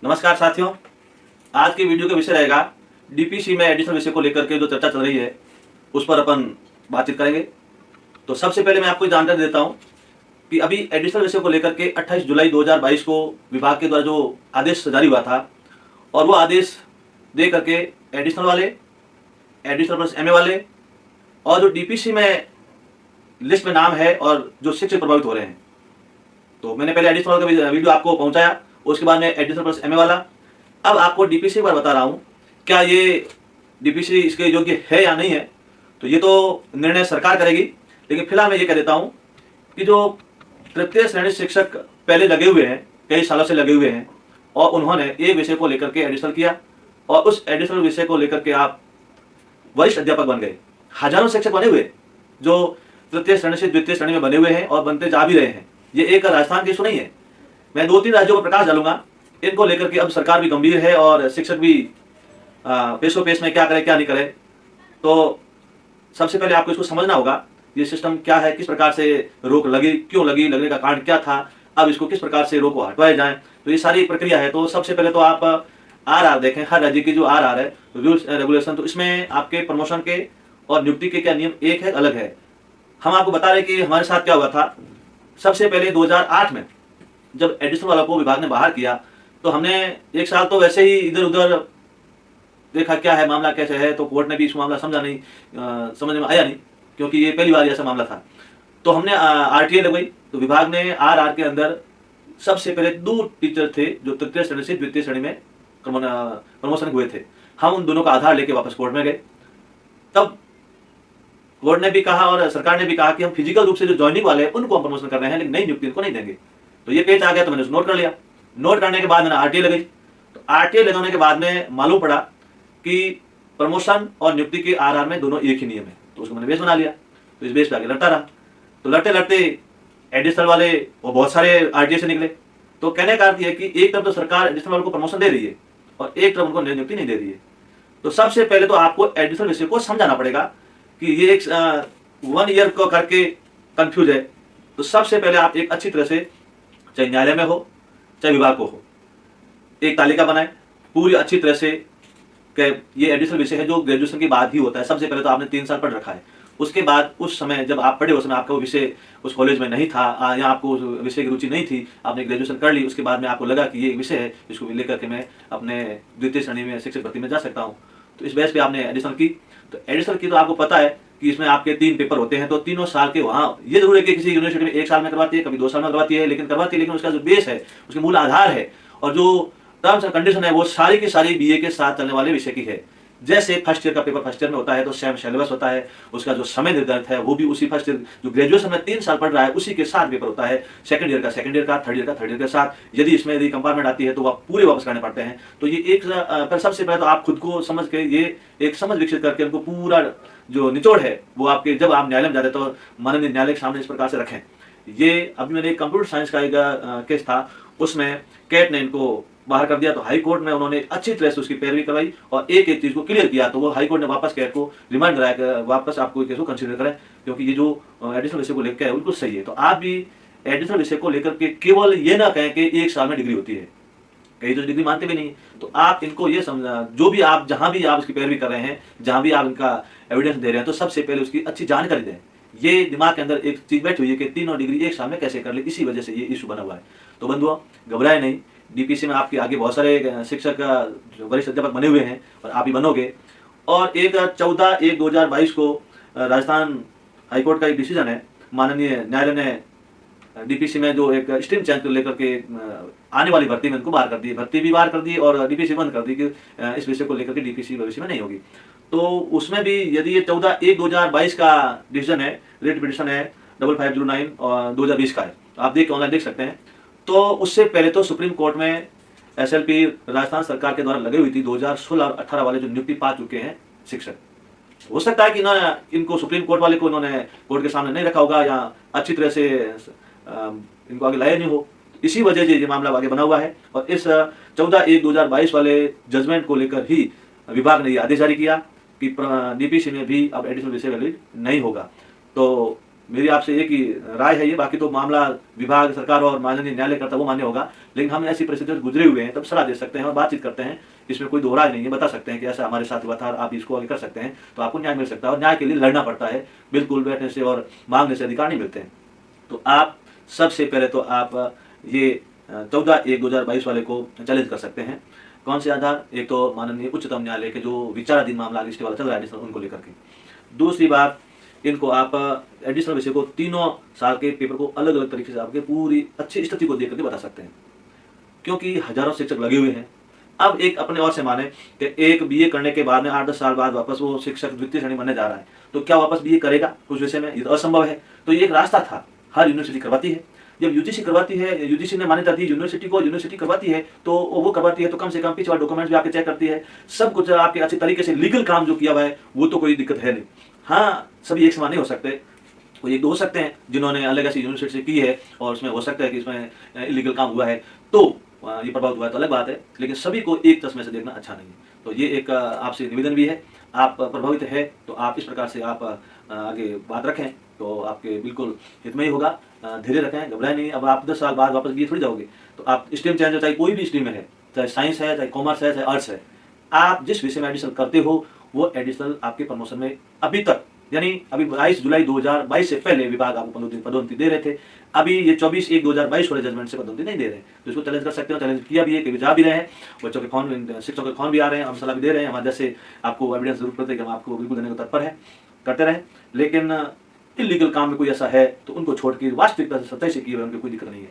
नमस्कार साथियों, आज की वीडियो का विषय रहेगा डीपीसी में एडिशनल विषय को लेकर के जो चर्चा चल रही है उस पर अपन बातचीत करेंगे। तो सबसे पहले मैं आपको जानकारी देता हूं कि अभी एडिशनल विषय को लेकर के 28 जुलाई 2022 को विभाग के द्वारा जो आदेश जारी हुआ था और वो आदेश दे करके एडिशनल वाले, एडिशनल प्लस एमए वाले और जो डीपीसी में लिस्ट में नाम है और जो शिक्षक प्रभावित हो रहे हैं, तो मैंने पहले एडिशनल वाला का वीडियो आपको पहुंचाया, उसके बाद में एडिशनल प्लस एमए वाला। अब आपको डीपीसी पर बता रहा हूं क्या ये डीपीसी इसके योग्य है या नहीं है, तो ये तो निर्णय सरकार करेगी। लेकिन फिलहाल मैं ये कह देता हूं कि जो तृतीय श्रेणी शिक्षक पहले लगे हुए हैं, कई सालों से लगे हुए हैं और उन्होंने एक विषय को लेकर के एडिशनल किया और उस एडिशनल विषय को लेकर के आप वरिष्ठ अध्यापक बन गए। हजारों शिक्षक बने हुए जो तृतीय श्रेणी से द्वितीय श्रेणी में बने हुए हैं और बनते जा भी रहे हैं। ये एक राजस्थान की इशू नहीं है। मैं 2-3 राज्यों पर प्रकाश डालूंगा इनको लेकर के। अब सरकार भी गंभीर है और शिक्षक भी पेशो पेश में क्या करे क्या नहीं करे। तो सबसे पहले आपको इसको समझना होगा ये सिस्टम क्या है, किस प्रकार से रोक लगी, क्यों लगी, लगने का कारण क्या था, अब इसको किस प्रकार से रोक को हटवाया जाए। तो ये सारी प्रक्रिया है। तो सबसे पहले तो आप आरआर देखें, हर राज्य की जो आरआर है, रूल्स एंड रेगुलेशन, तो इसमें आपके प्रमोशन के और नियुक्ति के क्या नियम एक है, अलग है। हम आपको बता रहे कि हमारे साथ क्या हुआ था। सबसे पहले 2008 में जब एडिशनल वालों को विभाग ने बाहर किया तो हमने एक साल तो वैसे ही इधर उधर देखा क्या है मामला, कैसे है। तो कोर्ट ने भी इस मामला समझ में आया नहीं, क्योंकि ये पहली बार ऐसा मामला था। तो हमने आरटीए लगवाई। तो विभाग ने आरआर के अंदर सबसे पहले 2 टीचर थे जो तृतीय श्रेणी से द्वितीय श्रेणी में प्रमोशन हुए थे। हम उन दोनों का आधार लेके वापस कोर्ट में गए। तब कोर्ट ने भी कहा और सरकार ने भी कहा कि हम फिजिकल रूप से जो ज्वाइनिंग वाले हैं उनको हम प्रमोशन कर रहे हैं, लेकिन नई नियुक्ति उनको नहीं देंगे। तो ये पेज आ गया, तो मैंने नोट कर लिया। नोट करने के बाद मैंने आरटीए लगाई। तो आरटीए लगाने के बाद में मालूम पड़ा कि प्रमोशन और नियुक्ति के आरआर में दोनों एक ही नियम है। तो उसको मैंने बेस बना लिया। तो इस बेस पे आगे लड़ता रहा। तो लड़ते लड़ते एडिशनल वाले और बहुत सारे आरटीए से निकले। तो कहने का अर्थ यह कि एक तरफ तो सरकार एडिशनल वालों को प्रमोशन दे रही है और एक तरफ उनको नियुक्ति नहीं दे रही है। तो सबसे पहले तो आपको एडिशनल विषय को समझाना पड़ेगा कि ये एक 1 ईयर को करके कंफ्यूज है। तो सबसे पहले आप एक अच्छी तरह से, चाहे न्यायालय में हो चाहे विभाग को हो, एक तालिका बनाए पूरी अच्छी तरह से कि ये एडिशनल विषय है जो ग्रेजुएशन के बाद ही होता है। सबसे पहले तो आपने 3 साल पढ़ रखा है। उसके बाद उस समय जब आप पढ़े उस समय आपका वो विषय उस कॉलेज में नहीं था या आपको उस विषय की रुचि नहीं थी, आपने ग्रेजुएशन कर ली, उसके बाद में आपको लगा कि ये एक विषय है इसको लेकर के मैं अपने द्वितीय श्रेणी में शिक्षक भर्ती में जा सकता हूँ। तो इस बेस पे आपने एडिशनल की। तो एडिशनल की तो आपको पता है कि इसमें आपके 3 पेपर होते हैं। तो तीनों साल के वहाँ ये जरूर है कि किसी यूनिवर्सिटी में 1 साल में करवाती है, कभी 2 साल में करवाती है, लेकिन उसका जो बेस है, उसके मूल आधार है और जो टर्म्स एंड कंडीशन है वो सारी की सारी बीए के साथ चलने वाले विषय की है। जैसे फर्स्ट ईयर का पेपर फर्स्ट ईयर में होता है तो सेम सिलेबस होता है, उसका जो समय निर्धारित है वो भी उसी फर्स्ट ईयर जो ग्रेजुएशन में 3 साल पढ़ रहा है उसी के साथ पेपर होता है। सेकंड ईयर का थर्ड ईयर के साथ, यदि इसमें यदि कंपार्टमेंट आती है तो वह पूरे वापस करने पड़ते हैं। तो ये एक पर सबसे पहले तो आप खुद को समझ के ये एक समझ विकसित करके उनको पूरा जो निचोड़ है वो आपके जब आप न्यायालय में जाते तो माननीय न्यायालय के सामने इस प्रकार से रखें। ये अभी मैंने कंप्यूटर साइंस का एक केस था, उसमें कैट ने इनको बाहर कर दिया। तो हाई कोर्ट में उन्होंने अच्छी तरह से उसकी पैरवी करवाई और एक एक चीज को क्लियर किया। तो वो हाई कोर्ट ने वापस कैट को रिमांड कराया कि वापस आपको केस को कंसीडर करें, क्योंकि ये जो एडिशनल विषय को लेकर है बिल्कुल सही है। तो आप भी एडिशनल विषय को लेकर के केवल ये ना कहें कि 1 साल में डिग्री होती है, कई तो डिग्री मानते भी नहीं। तो आप इनको ये समझा, जो भी आप जहां भी आप इसकी पैरवी कर रहे हैं, जहां भी आप इनका एविडेंस दे रहे हैं, तो सबसे पहले उसकी अच्छी जानकारी दें। ये दिमाग के अंदर एक चीज बैठी हुई है कि 3 डिग्री 1 साल में कैसे कर ले, इसी वजह से ये इशू बना हुआ है। तो बंधुओं, घबराए नहीं। डीपीसी में आपके आगे बहुत सारे शिक्षक वरिष्ठ अध्यापक बने हुए हैं और आप भी बनोगे। और एक 14/1/2022 को राजस्थान हाईकोर्ट का एक डिसीजन है, माननीय न्यायालय ने डीपीसी में जो एक स्ट्रीम चेंज को लेकर के आने वाली भर्ती में इनको बाहर कर दी, भर्ती भी बाहर कर दी और डीपीसी बंद कर दी कि इस विषय को लेकर के डीपीसी भविष्य में नहीं होगी। तो उसमें भी यदि ये 14/1/2022 का डिसीजन है, रिट पिटीशन है 5509 और 2020 का है, तो आप ऑनलाइन देख सकते हैं। तो उससे पहले तो सुप्रीम कोर्ट में एसएलपी राजस्थान सरकार के द्वारा लगी हुई थी 2016 और 18 वाले जो नियुक्ति पा चुके हैं शिक्षक। हो सकता है कि ना इनको सुप्रीम कोर्ट वाले को इन्होंने कोर्ट के सामने नहीं रखा होगा या अच्छी तरह से इनको आगे लाया नहीं हो, इसी वजह से ये मामला आगे बना हुआ है। और इस 14/1/2022 वाले जजमेंट को लेकर ही विभाग ने यह आदेश जारी किया कि डीपीसी में भी अब एडिशनल विषय वैलिड नहीं होगा। तो मेरी आपसे एक ही राय है ये, बाकी तो मामला विभाग, सरकार और माननीय न्यायालय करता वो मान्य होगा। लेकिन हम ऐसी परिस्थिति से गुजरे हुए हैं, तब सलाह दे सकते हैं और बातचीत करते हैं, इसमें कोई दोहराय नहीं है। बता सकते हैं कि ऐसा हमारे साथ हुआ था, आप इसको आगे कर सकते हैं, तो आपको न्याय मिल सकता है। और न्याय के लिए लड़ना पड़ता है, बिल्कुल बैठने से और मांगने से अधिकार नहीं मिलते हैं। तो आप सबसे पहले तो आप ये 14/1/2022 वाले को चैलेंज कर सकते हैं। कौन से आधार? एक तो माननीय उच्चतम न्यायालय के जो विचाराधीन मामला आगे स्टे वाला चल रहा है एडिशनल, उनको लेकर के। दूसरी बात, इनको आप एडिशनल विषय को तीनों साल के पेपर को अलग अलग तरीके से आपके पूरी अच्छी स्थिति को देख करके बता सकते हैं, क्योंकि हजारों शिक्षक लगे हुए हैं। अब एक अपने और से माने कि एक बीए करने के बाद में 8-10 साल बाद वापस वो शिक्षक द्वितीय श्रेणी बनने जा रहा है, तो क्या वापस बीए करेगा कुछ विषय में? ये तो असंभव है। तो ये एक रास्ता था, हर यूनिवर्सिटी करवाती है। जब यूजीसी करवाती है, यूजीसी ने मान्यता दी यूनिवर्सिटी को, यूनिवर्सिटी करवाती है, तो वो करवाती है तो कम से कम पिछले डॉक्यूमेंट्स भी आपके चेक करती है, सब कुछ आपके अच्छे तरीके से लीगल काम जो किया हुआ है वो तो कोई दिक्कत है नहीं। हाँ, सभी एक समान नहीं हो सकते, कोई एक दो हो सकते हैं जिन्होंने अलग ऐसी यूनिवर्सिटी से की है और उसमें हो सकता है कि इसमें इलीगल काम हुआ है, तो ये प्रभावित हुआ है तो अलग बात है, लेकिन सभी को एक चश्मे से देखना अच्छा नहीं है। तो ये एक आपसे निवेदन भी है, आप प्रभावित है तो आप इस प्रकार से आप आगे बात रखें तो आपके बिल्कुल हित में ही होगा। धैर्य रखें, घबराएं नहीं। अब आप 10 साल बाद वापस बीए थोड़ी जाओगे, तो आप स्ट्रीम चेंज हो, चाहे कोई भी स्ट्रीम में है, चाहे साइंस है, चाहे कॉमर्स है, चाहे आर्ट्स है, आप जिस विषय में एडिशनल करते हो वो एडिशनल आपके प्रमोशन में अभी तक, यानी अभी 22 जुलाई 2022 से पहले विभाग आपको पदोन्नति दे रहे थे, अभी ये 24/1/2022 वाले जजमेंट से पदोन्नति नहीं दे रहे, तो इसको चैलेंज कर सकते हो। चैलेंज किया भी है, कि जा भी रहे हैं, बच्चों के फोन, शिक्षकों के फोन भी आ रहे हैं, हम सलाह भी दे रहे हैं, हमारे जैसे आपको एविडेंस जरूर करते हैं कि हम आपको बिल्कुल देने को तत्पर है, करते रहें। लेकिन इलीगल काम में कोई ऐसा है तो उनको छोड़ के वास्तविकता से सच्चाई से किए हुए उनकी कोई दिक्कत नहीं है।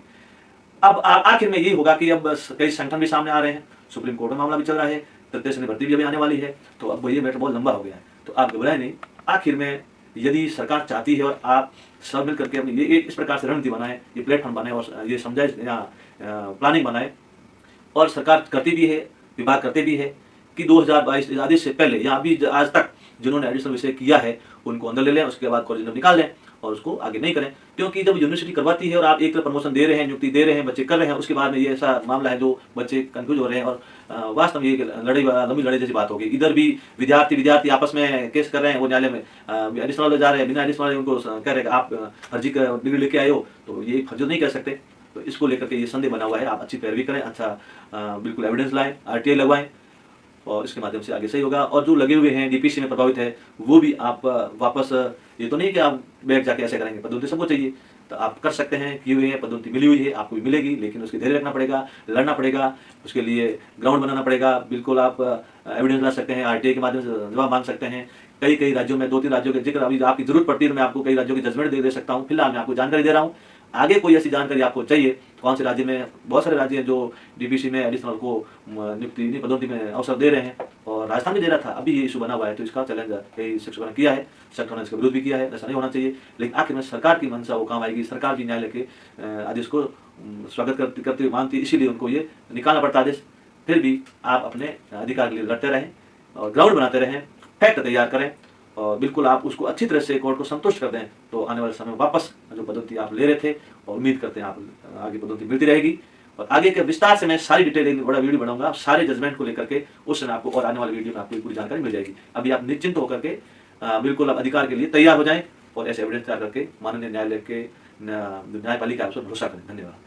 अब आखिर में यही होगा कि अब कई संगठन भी सामने आ रहे हैं, सुप्रीम कोर्ट में मामला भी चल रहा है, तृतीय श्रेणी भर्ती भी अभी आने वाली है, तो अब ये मैटर बहुत लंबा हो गया है। तो आप घबराएं नहीं, आखिर में यदि सरकार चाहती है और आप सब मिल करके अपनी ये इस प्रकार से रणनीति बनाए, ये प्लेटफॉर्म बनाए और ये समझाए या प्लानिंग बनाए, और सरकार करती भी है, विभाग करते भी है कि 2022 आदेश से पहले या अभी आज तक जिन्होंने एडिशनल विषय किया है उनको अंदर ले लें, उसके बाद कॉलेज में निकाल लें और उसको आगे नहीं करें। क्योंकि जब यूनिवर्सिटी करवाती है और आप एक तरफ प्रमोशन दे रहे हैं, नियुक्ति दे रहे हैं, बच्चे कर रहे हैं, उसके बाद में ये ऐसा मामला है जो बच्चे कंफ्यूज हो रहे हैं और वास्तव में ये लंबी लड़ाई जैसी बात होगी। इधर भी विद्यार्थी आपस में केस कर रहे हैं, वो न्यायालय में एडिशनल वाले जा रहे हैं, बिना एडिशनल वाले उनको कह रहे हैं आप फर्जी डिग्री लेके आए हो, तो ये फर्जी नहीं कर सकते। तो इसको लेकर के ये संदेह बना हुआ है, आप अच्छी पैरवी करें, अच्छा बिल्कुल एविडेंस लाएं, RTI लगवाएं और इसके माध्यम से आगे सही होगा। और जो लगे हुए हैं DPC में प्रभावित है वो भी आप वापस, ये तो नहीं कि आप बैग जाके ऐसे करेंगे, पदोन्नति सबको चाहिए, तो आप कर सकते हैं, किए हुए हैं, पदोन्नति मिली हुई है, आपको भी मिलेगी, लेकिन उसके धैर्य रखना पड़ेगा, लड़ना पड़ेगा, उसके लिए ग्राउंड बनाना पड़ेगा। बिल्कुल आप एविडेंस ला सकते हैं, RTI के माध्यम से जवाब मांग सकते हैं। कई राज्यों में 2-3 राज्यों के जिक्र अभी आपकी जरूरत पड़ती है, मैं आपको कई राज्यों की जजमेंट दे सकता हूँ, फिलहाल मैं आपको जानकारी दे रहा हूँ। आगे कोई ऐसी जानकारी आपको चाहिए, कौन से राज्य में, बहुत सारे राज्य हैं जो DPC में एडिशनल को नियुक्ति पदोन्नति में अवसर दे रहे हैं, और राजस्थान भी दे रहा था, अभी ये इशू बना हुआ है, तो इसका चैलेंज कई शिक्षकों ने किया है, संगठनों ने इसका विरोध भी किया है, ऐसा नहीं होना चाहिए। लेकिन आखिर में सरकार की मंशा वो काम आएगी, सरकार भी न्यायालय के आदेश को स्वागत करती हुई मानती है, इसीलिए उनको ये निकालना पड़ता आदेश। फिर भी आप अपने अधिकार के लिए लड़ते रहें और ग्राउंड बनाते रहें, फैक्ट तैयार करें और बिल्कुल आप उसको अच्छी तरह से कोर्ट को संतुष्ट कर दें, तो आने वाले समय में वापस जो पदोन्नति आप ले रहे थे और उम्मीद करते हैं आप आगे पदोन्नति मिलती रहेगी। और आगे के विस्तार से मैं सारी डिटेल एक बड़ा वीडियो बनाऊंगा सारे जजमेंट को लेकर के, उस समय आपको और आने वाले वीडियो में आपको पूरी जानकारी मिल जाएगी। अभी आप निश्चिंत होकर के बिल्कुल आप अधिकार के लिए तैयार हो जाएं और ऐसे एविडेंस तैयार करके माननीय न्यायालय के न्यायपालिका पर भरोसा करें। धन्यवाद।